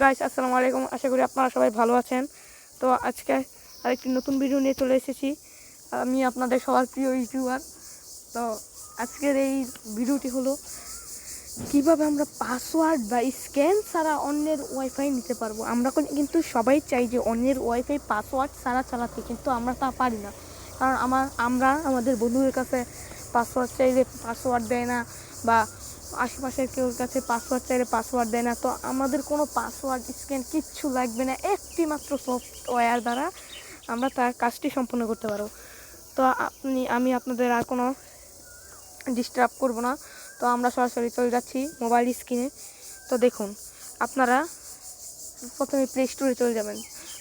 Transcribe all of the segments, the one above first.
Guys আসসালামু আলাইকুম, আশা করি আপনারা সবাই ভালো আছেন। তো আজকে আরেকটি নতুন ভিডিও নিয়ে চলে এসেছি। আমি আপনাদের সবার প্রিয় ইউটিউবার। তো আজকের এই ভিডিওটি হলো কিভাবে আমরা পাসওয়ার্ড বা স্ক্যান ছাড়া অন্যের ওয়াইফাই নিতে পারবো। আমরা কিন্তু সবাই চাই যে অন্যের ওয়াইফাই পাসওয়ার্ড ছাড়া চালাতে, কিন্তু আমরা তা পারি না। কারণ আমরা আমাদের বন্ধুদের কাছে পাসওয়ার্ড চাইলে পাসওয়ার্ড দেয় না, বা আশেপাশের কেউ কাছে পাসওয়ার্ড চাইলে পাসওয়ার্ড দেয় না। তো আমাদের কোনো পাসওয়ার্ড স্ক্যান কিচ্ছু লাগবে না, একটি মাত্র সফটওয়্যার দ্বারা আমরা তার কাজটি সম্পন্ন করতে পারবো। তো আমি আপনাদের আর কোনো ডিস্টার্ব করব না। তো আমরা সরাসরি চলে যাচ্ছি মোবাইল স্ক্রিনে। তো দেখুন, আপনারা প্রথমে প্লে স্টোরে চলে যাবেন।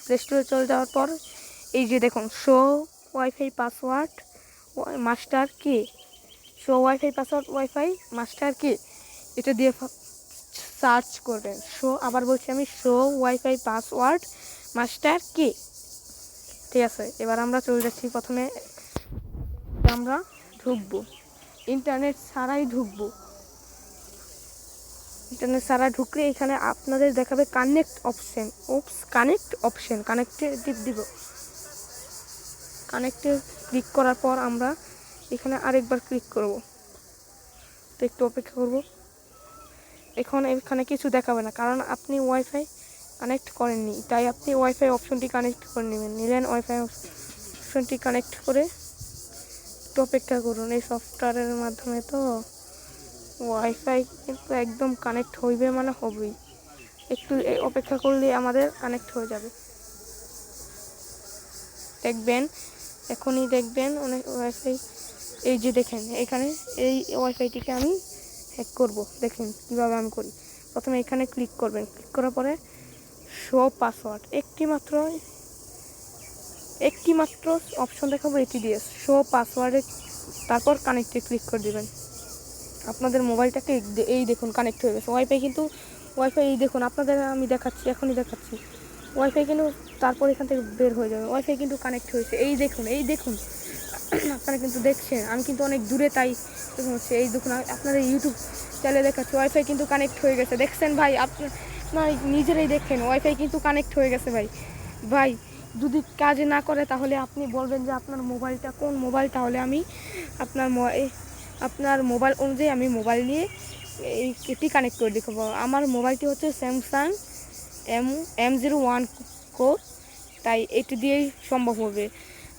প্লে স্টোরে চলে যাওয়ার পর এই যে দেখুন, শো ওয়াইফাই পাসওয়ার্ড মাস্টার কি, show wifi password wifi master কি, এটা দিয়ে সার্চ করবেন। আবার বলছি আমি, শো ওয়াইফাই পাসওয়ার্ড মাস্টার কি। ঠিক আছে, এবার আমরা চলে যাচ্ছি। প্রথমে আমরা ঢুকবো, ইন্টারনেট ছাড়াই ঢুকবো। ইন্টারনেট ছাড়া ঢুকলে এখানে আপনাদের দেখাবে কানেক্ট অপশন, কানেক্টে টিপ দিব। কানেক্টে ক্লিক করার পর আমরা এখানে আরেকবার ক্লিক করব। তো একটু অপেক্ষা করব। এখানে কিছু দেখাবে না, কারণ আপনি ওয়াইফাই কানেক্ট করেননি, তাই আপনি ওয়াইফাই অপশনটি কানেক্ট করে নিলেন। ওয়াইফাই অপশনটি কানেক্ট করে একটু অপেক্ষা করুন। এই সফটওয়্যারের মাধ্যমে তো ওয়াইফাই কিন্তু একদম কানেক্ট হইবে, মানে হবেই। একটু অপেক্ষা করলে আমাদের কানেক্ট হয়ে যাবে। দেখবেন, এখনই দেখবেন অনেক ওয়াইফাই। এই যে দেখেন, এখানে এই ওয়াইফাইটিকে আমি হ্যাক করব। দেখেন কীভাবে আমি করি। প্রথমে এখানে ক্লিক করবেন, ক্লিক করার পরে শো পাসওয়ার্ড, একটি মাত্র অপশন দেখাবো, এটি দিয়ে শো পাসওয়ার্ডে, তারপর কানেক্টে ক্লিক করে দেবেন। আপনাদের মোবাইলটাকে এই দেখুন কানেক্ট হয়ে গেছে ওয়াইফাই। কিন্তু ওয়াইফাই এই দেখুন, আপনাদের আমি দেখাচ্ছি, এখনই দেখাচ্ছি। ওয়াইফাই কিন্তু তারপর এখান থেকে বের হয়ে যাবে। ওয়াইফাই কিন্তু কানেক্ট হয়েছে, এই দেখুন আপনারা কিন্তু দেখছেন। আমি কিন্তু অনেক দূরে, তাই হচ্ছে। এই দেখুন, আপনারা ইউটিউব চ্যানেলে দেখাচ্ছে ওয়াইফাই কিন্তু কানেক্ট হয়ে গেছে। দেখছেন ভাই, আপনার নিজেরাই দেখেন ওয়াইফাই কিন্তু কানেক্ট হয়ে গেছে। ভাই যদি কাজ না করে তাহলে আপনি বলবেন যে আপনার মোবাইলটা কোন মোবাইল, তাহলে আমি আপনার মোবাইল অনুযায়ী আমি মোবাইল নিয়ে এটি কানেক্ট করে দেখাবো। আমার মোবাইলটি হচ্ছে স্যামসাং M01 কোর, তাই এটি দিয়েই সম্ভব হবে।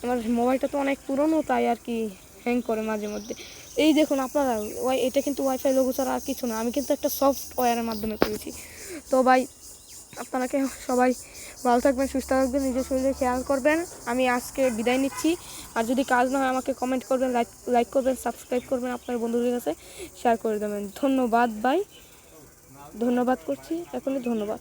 আমার মোবাইলটা তো অনেক পুরনো, তাই আর কি হ্যাং করে মাঝে মধ্যে। এই দেখুন আপনারা, এটা কিন্তু ওয়াইফাই লোগো ছাড়া আর কিছু না। আমি কিন্তু একটা সফটওয়্যারের মাধ্যমে করেছি। তো ভাই, আপনাকে সবাই ভালো থাকবেন, সুস্থ থাকবেন, নিজের শরীরে খেয়াল করবেন। আমি আজকে বিদায় নিচ্ছি। আর যদি কাজ না হয় আমাকে কমেন্ট করবেন, লাইক করবেন, সাবস্ক্রাইব করবেন, আপনার বন্ধুদের কাছে শেয়ার করে দেবেন। ধন্যবাদ ভাই, ধন্যবাদ করছি এখনই। ধন্যবাদ।